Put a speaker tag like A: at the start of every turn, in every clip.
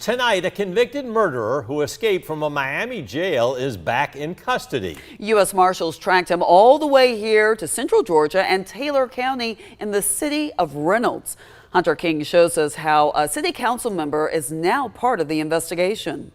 A: Tonight, a convicted murderer who escaped from a Miami jail is back in custody.
B: U.S. Marshals tracked him all the way here to central Georgia and Taylor County in the city of Reynolds. Hunter King shows us how a city council member is now part of the investigation.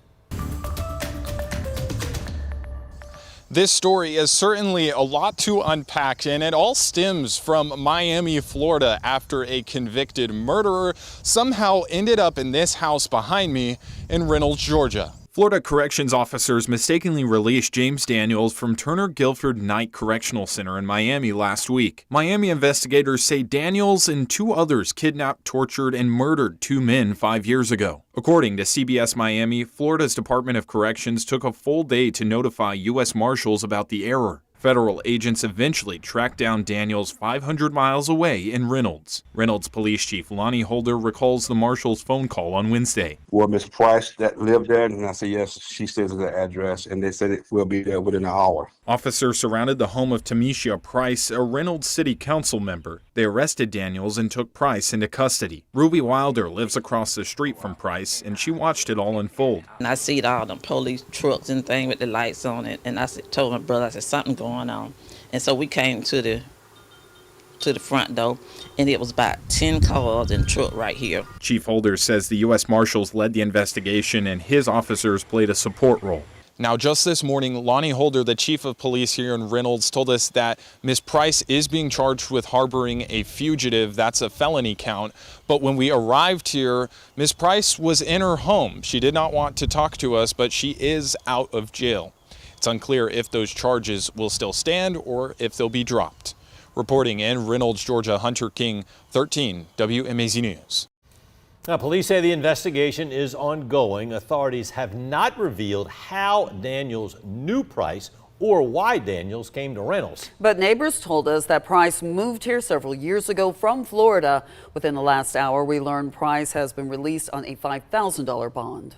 C: This story is certainly a lot to unpack, and it all stems from Miami, Florida, after a convicted murderer somehow ended up in this house behind me in Reynolds, Georgia. Florida corrections officers mistakenly released James Daniels from Turner Guilford Knight Correctional Center in Miami last week. Miami investigators say Daniels and two others kidnapped, tortured, and murdered two men 5 years ago. According to CBS Miami, Florida's Department of Corrections took a full day to notify U.S. Marshals about the error. Federal agents eventually tracked down Daniels 500 miles away in Reynolds. Reynolds Police Chief Lonnie Holder recalls the Marshals' phone call on Wednesday.
D: Well, Miss Price that lived there, and I said, yes, she says the address, and they said it will be there within an hour.
C: Officers surrounded the home of Tamisha Price, a Reynolds City Council member. They arrested Daniels and took Price into custody. Ruby Wilder lives across the street from Price, and she watched it all unfold.
E: And I see all them police trucks and things with the lights on it, and I told my brother, I said, something going on. And so we came to the front door, and it was about 10 cars and truck right here.
C: Chief Holder says the U.S. Marshals led the investigation and his officers played a support role. Now, just this morning, Lonnie Holder, the chief of police here in Reynolds, told us that Ms. Price is being charged with harboring a fugitive. That's a felony count. But when we arrived here, Ms. Price was in her home. She did not want to talk to us, but she is out of jail. It's unclear if those charges will still stand or if they'll be dropped. Reporting in Reynolds, Georgia, Hunter King, 13 WMAZ News.
A: Now, police say the investigation is ongoing. Authorities have not revealed how Daniels knew Price or why Daniels came to Reynolds.
B: But neighbors told us that Price moved here several years ago from Florida. Within the last hour, we learned Price has been released on a $5,000 bond.